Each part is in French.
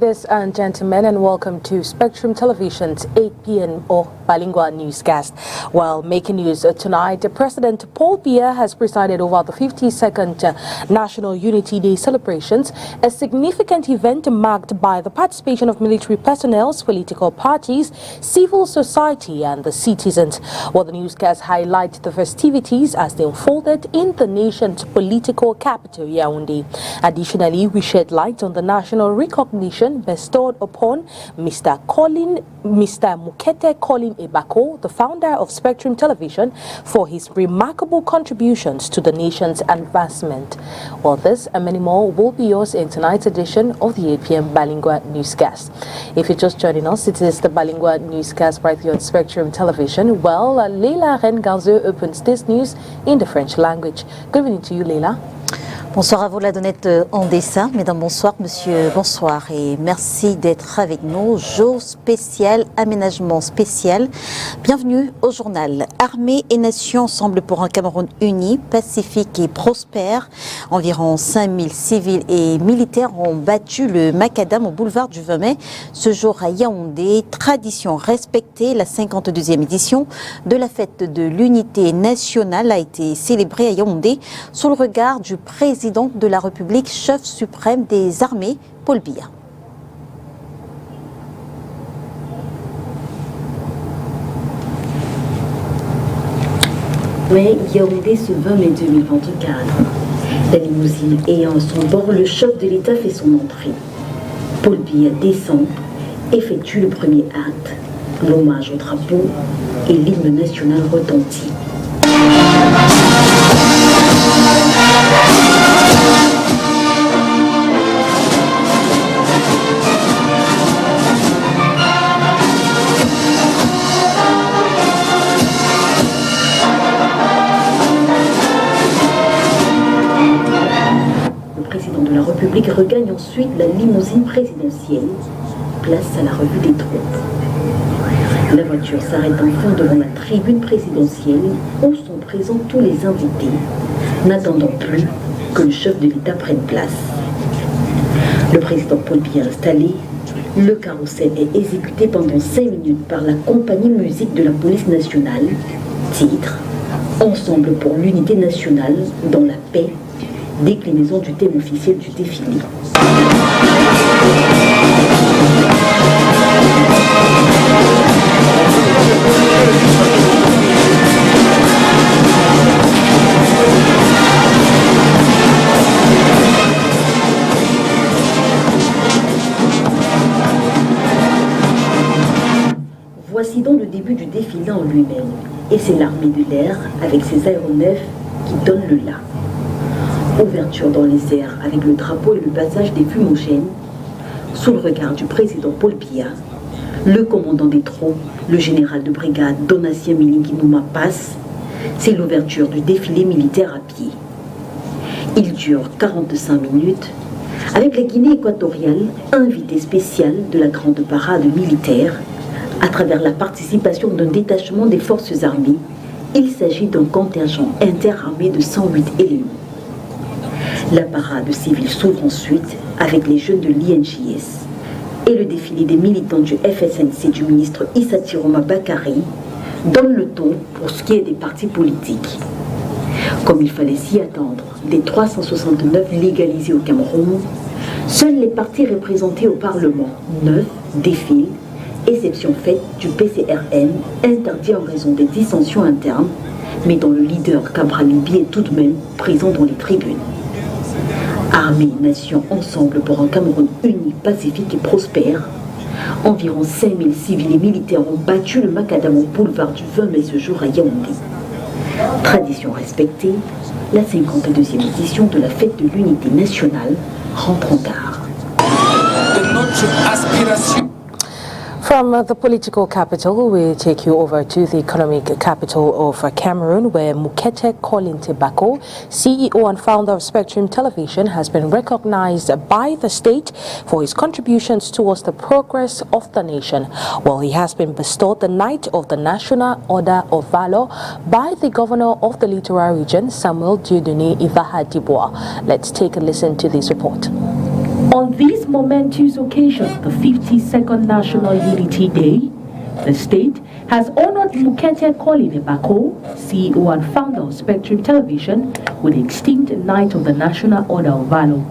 Ladies and gentlemen, and welcome to Spectrum Television's 8 p.m. or bilingual newscast. While making news tonight, President Paul Biya has presided over the 52nd National Unity Day celebrations, a significant event marked by the participation of military personnel, political parties, civil society and the citizens. While the newscast highlights the festivities as they unfolded in the nation's political capital, Yaoundé. Additionally, we shed light on the national recognition bestowed upon Mr. Mukete Colin Ebako, the founder of Spectrum Television, for his remarkable contributions to the nation's advancement. Well, this and many more will be yours in tonight's edition of the 8 p.m. Bilingual Newscast. If you're just joining us, it is the Bilingual Newscast right here on Spectrum Television. Well, Leila Rengarzeux opens this news in the French language. Good evening to you, Leila. Bonsoir à vous, la Donnette en dessin. Mesdames, bonsoir. Monsieur, bonsoir. Et merci d'être avec nous. Jour spécial, aménagement spécial. Bienvenue au journal. Armée et nation ensemble pour un Cameroun uni, pacifique et prospère. Environ 5000 civils et militaires ont battu le macadam au boulevard du 20 mai. Ce jour à Yaoundé, tradition respectée, la 52e édition de la fête de l'unité nationale a été célébrée à Yaoundé sous le regard du président de la République, chef suprême des armées, Paul Biya. Mais Yaoundé ce 20 mai 2024. La limousine ayant à son bord, le chef de l'État fait son entrée. Paul Biya descend, effectue le premier acte. L'hommage au drapeau et l'hymne national retentit. Le président de la République regagne ensuite la limousine présidentielle, place à la revue des troupes. La voiture s'arrête enfin devant la tribune présidentielle où sont présents tous les invités, n'attendant plus que le chef de l'État prenne place. Le président Paul Biya installé, le carrousel est exécuté pendant 5 minutes par la compagnie musique de la police nationale, titre « Ensemble pour l'unité nationale dans la paix », déclinaison du thème officiel du défilé. Voici donc le début du défilé en lui-même, et c'est l'armée de l'air avec ses aéronefs qui donne le là. Ouverture dans les airs avec le drapeau et le passage des fumogènes, sous le regard du président Paul Biya, le commandant des troupes, le général de brigade Donatien Milingi Nouma passe, c'est l'ouverture du défilé militaire à pied. Il dure 45 minutes, avec la Guinée équatoriale, invitée spéciale de la grande parade militaire, à travers la participation d'un détachement des forces armées. Il s'agit d'un contingent interarmé de 108 éléments. La parade civile s'ouvre ensuite avec les jeunes de l'INJS et le défilé des militants du FSNC du ministre Issa Tiroma Bakary donne le ton pour ce qui est des partis politiques. Comme il fallait s'y attendre, des 369 légalisés au Cameroun, seuls les partis représentés au Parlement, 9, défilent, exception faite du PCRN, interdit en raison des dissensions internes, mais dont le leader Cabral Libi est tout de même présent dans les tribunes. Armée et nation ensemble pour un Cameroun uni, pacifique et prospère. Environ 5000 civils et militaires ont battu le macadam au boulevard du 20 mai ce jour à Yaoundé. Tradition respectée, la 52e édition de la fête de l'unité nationale rentre en gare. De notre aspiration. From the political capital, we take you over to the economic capital of Cameroon, where Mukete Colin Ebako, CEO and founder of Spectrum Television, has been recognized by the state for his contributions towards the progress of the nation. Well, he has been bestowed the Knight of the National Order of Valor by the governor of the Littoral region, Samuel Dieudonné Ivaha Dibois. Let's take a listen to this report. On this momentous occasion, the 52nd National Unity Day, the state has honored Mukete Kolide Bako, CEO and founder of Spectrum Television, with the extinct Knight of the National Order of Valor.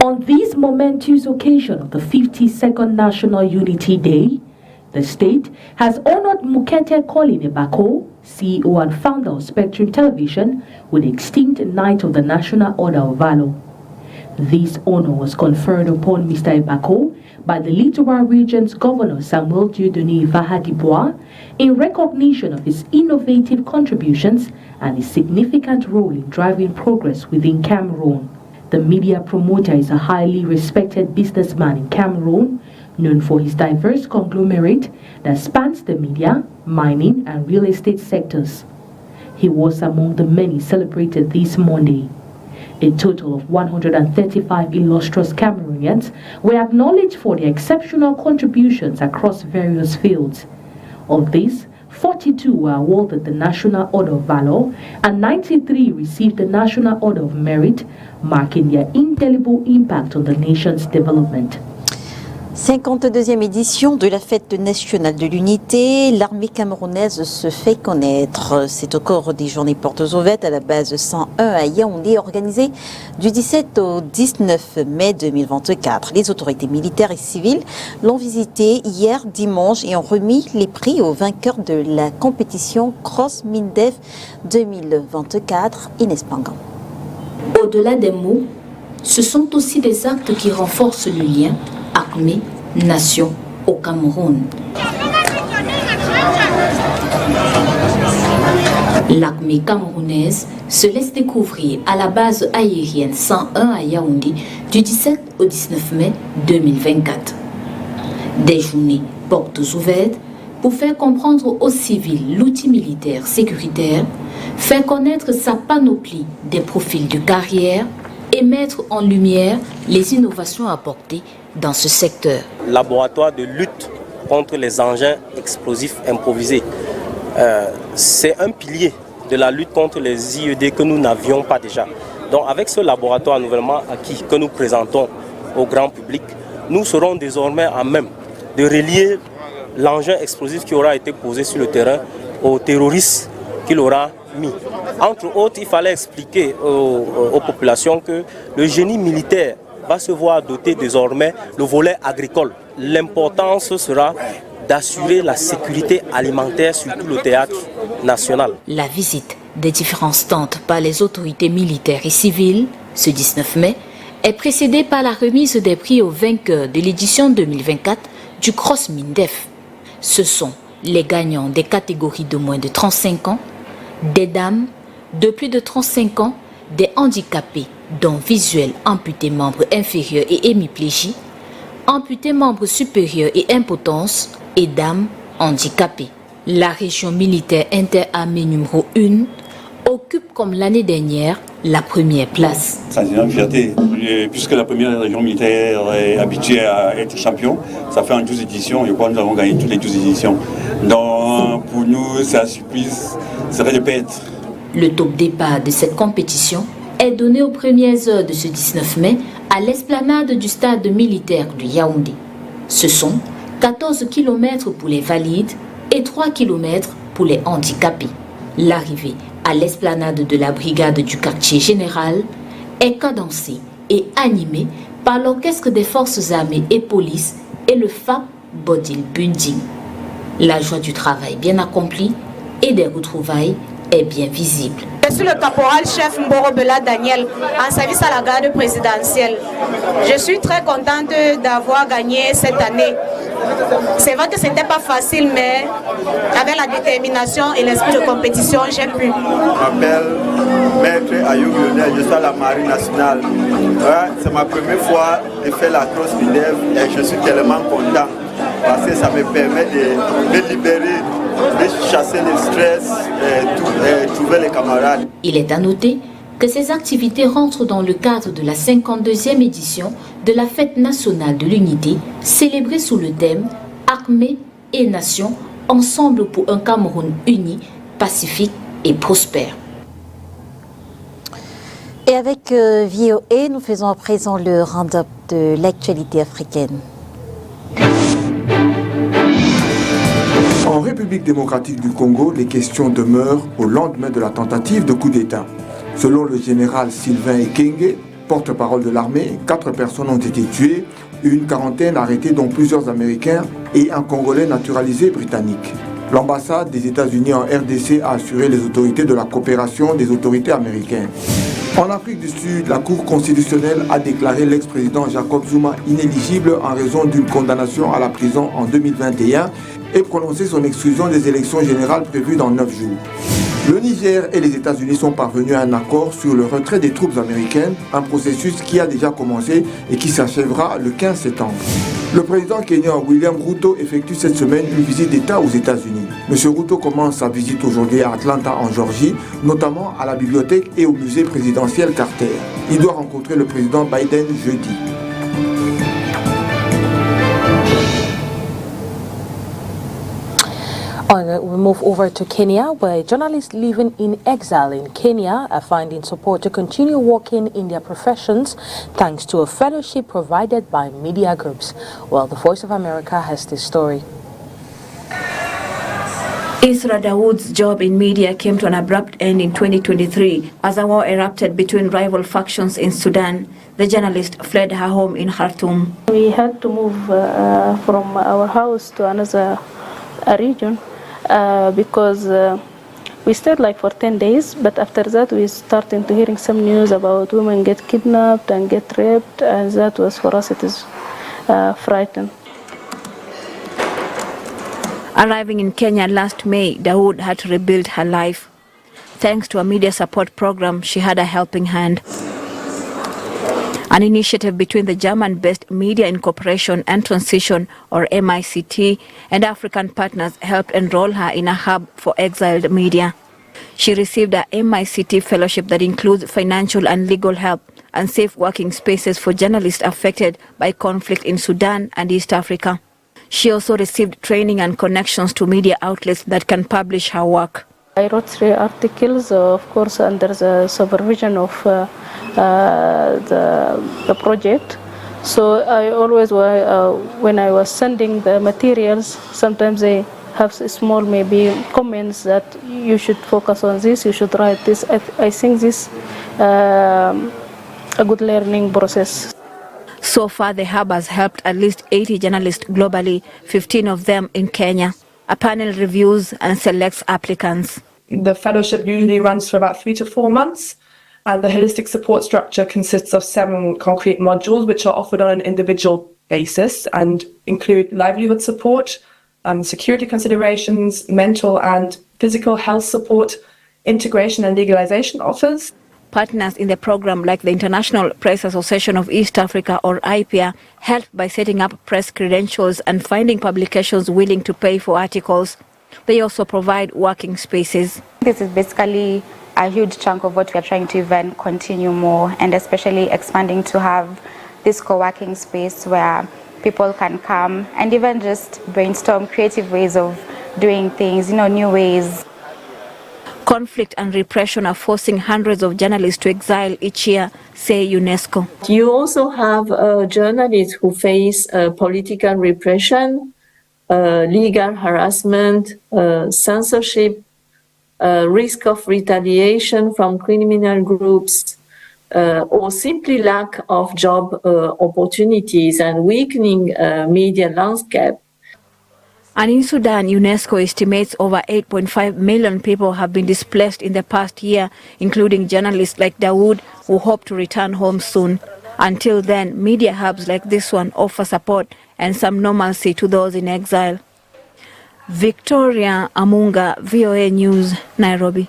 On this momentous occasion of the 52nd National Unity Day, the state has honored Mukete Kolide Bako, CEO and founder of Spectrum Television, with the extinct Knight of the National Order of Valor. This honor was conferred upon Mr. Bako by the Littoral Region's Governor Samuel Dieudonné Vahadibois in recognition of his innovative contributions and his significant role in driving progress within Cameroon. The media promoter is a highly respected businessman in Cameroon, known for his diverse conglomerate that spans the media, mining, and real estate sectors. He was among the many celebrated this Monday. A total of 135 illustrious Cameroonians were acknowledged for their exceptional contributions across various fields. Of these, 42 were awarded the National Order of Valor and 93 received the National Order of Merit, marking their indelible impact on the nation's development. 52e édition de la fête nationale de l'unité, l'armée camerounaise se fait connaître. C'est au cours des journées portes ouvertes à la base 101 à Yaoundé, organisée du 17 au 19 mai 2024. Les autorités militaires et civiles l'ont visité hier dimanche et ont remis les prix aux vainqueurs de la compétition Cross Mindef 2024 Inès Pangan. Au-delà des mots, ce sont aussi des actes qui renforcent le lien armée, nation au Cameroun. L'armée camerounaise se laisse découvrir à la base aérienne 101 à Yaoundé du 17 au 19 mai 2024. Des journées portes ouvertes pour faire comprendre aux civils l'outil militaire sécuritaire, faire connaître sa panoplie des profils de carrière et mettre en lumière les innovations apportées dans ce secteur. Laboratoire de lutte contre les engins explosifs improvisés. C'est un pilier de la lutte contre les IED que nous n'avions pas déjà. Donc avec ce laboratoire nouvellement acquis que nous présentons au grand public, nous serons désormais à même de relier l'engin explosif qui aura été posé sur le terrain aux terroristes qu'il aura mis. Entre autres, il fallait expliquer aux populations que le génie militaire va se voir doter désormais le volet agricole. L'importance sera d'assurer la sécurité alimentaire sur tout le théâtre national. La visite des différents stands par les autorités militaires et civiles, ce 19 mai, est précédée par la remise des prix aux vainqueurs de l'édition 2024 du Cross Mindef. Ce sont les gagnants des catégories de moins de 35 ans, des dames de plus de 35 ans, des handicapés dont visuels amputés membres inférieurs et hémiplégie, amputés membres supérieurs et impotence et dames handicapées. La région militaire interarmée numéro 1 occupe comme l'année dernière la première place. C'est une fierté, puisque la première région militaire est habituée à être champion. Ça fait en 12 éditions, je crois que nous avons gagné toutes les 12 éditions. Donc pour nous, c'est la surprise, serait de perdre. Le top départ de cette compétition est donné aux premières heures de ce 19 mai à l'esplanade du stade militaire de Yaoundé. Ce sont 14 km pour les valides et 3 km pour les handicapés. L'arrivée à l'esplanade de la brigade du quartier général est cadencée et animée par l'orchestre des forces armées et police et le FAP Bodil Bunding. La joie du travail bien accompli et des retrouvailles est bien visible. Je suis le caporal-chef Mboro Bela Daniel, en service à la garde présidentielle. Je suis très contente d'avoir gagné cette année. C'est vrai que ce n'était pas facile, mais avec la détermination et l'esprit de compétition, j'ai pu. Je m'appelle Maître Ayoub Lionel, je suis à la Marine nationale. C'est ma première fois de faire la Cross Mindef et je suis tellement content parce que ça me permet de me libérer, de chasser le stress et trouver les camarades. Il est à noter que ces activités rentrent dans le cadre de la 52e édition de la Fête nationale de l'unité, célébrée sous le thème « Armée et Nation, ensemble pour un Cameroun uni, pacifique et prospère ». Et avec VOA, nous faisons à présent le round-up de l'actualité africaine. En République démocratique du Congo, les questions demeurent au lendemain de la tentative de coup d'État. Selon le général Sylvain Ekenge, porte-parole de l'armée, 4 personnes ont été tuées, une quarantaine arrêtées dont plusieurs Américains et un Congolais naturalisé britannique. L'ambassade des États-Unis en RDC a assuré les autorités de la coopération des autorités américaines. En Afrique du Sud, la Cour constitutionnelle a déclaré l'ex-président Jacob Zuma inéligible en raison d'une condamnation à la prison en 2021 et prononcé son exclusion des élections générales prévues dans 9 jours. Le Niger et les États-Unis sont parvenus à un accord sur le retrait des troupes américaines, un processus qui a déjà commencé et qui s'achèvera le 15 septembre. Le président kenyan William Ruto effectue cette semaine une visite d'État aux États-Unis. M. Ruto commence sa visite aujourd'hui à Atlanta en Géorgie, notamment à la bibliothèque et au musée présidentiel Carter. Il doit rencontrer le président Biden jeudi. We move over to Kenya, where journalists living in exile in Kenya are finding support to continue working in their professions thanks to a fellowship provided by media groups. Well, the Voice of America has this story. Isra Dawood's job in media came to an abrupt end in 2023 as a war erupted between rival factions in Sudan. The journalist fled her home in Khartoum. We had to move from our house to another region because we stayed like for 10 days, but after that we started to hearing some news about women get kidnapped and get raped, and that was for us, it is frightening. Arriving in Kenya last May, Dawood had to rebuild her life. Thanks to a media support program, she had a helping hand. An initiative between the German-based Media Incorporation and Transition, or MICT, and African partners helped enroll her in a hub for exiled media. She received a MICT fellowship that includes financial and legal help and safe working spaces for journalists affected by conflict in Sudan and East Africa. She also received training and connections to media outlets that can publish her work. I wrote 3 articles, of course, under the supervision of the project. So I always, when I was sending the materials, sometimes they have small maybe comments that you should focus on this, you should write this. I think this a good learning process. So far, the hub has helped at least 80 journalists globally, 15 of them in Kenya. A panel reviews and selects applicants. The fellowship usually runs for about 3 to 4 months, and the holistic support structure consists of 7 concrete modules which are offered on an individual basis and include livelihood support, security considerations, mental and physical health support, integration and legalization offers. Partners in the program, like the International Press Association of East Africa, or IPEA, helped by setting up press credentials and finding publications willing to pay for articles. They also provide working spaces. This is basically a huge chunk of what we are trying to even continue more, and especially expanding to have this co-working space where people can come and even just brainstorm creative ways of doing things, new ways. Conflict and repression are forcing hundreds of journalists to exile each year, say UNESCO. You also have journalists who face political repression, legal harassment, censorship, risk of retaliation from criminal groups, or simply lack of job opportunities and weakening media landscape. And in Sudan, UNESCO estimates over 8.5 million people have been displaced in the past year, including journalists like Dawood, who hope to return home soon. Until then, media hubs like this one offer support and some normalcy to those in exile. Victoria Amunga, VOA News, Nairobi.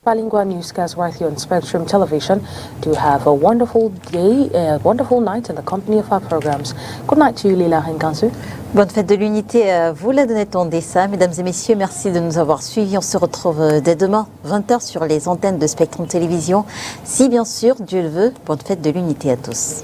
bilingual newscast right here on Spectrum Television. Do have a wonderful day, a wonderful night in the company of our programs. Good night to you, Lila Henkansu. Bonne fête de l'unité à vous, la Donnette Ondessa. Mesdames et messieurs, merci de nous avoir suivis. On se retrouve dès demain, 20h, sur les antennes de Spectrum Télévision. Si bien sûr, Dieu le veut, bonne fête de l'unité à tous.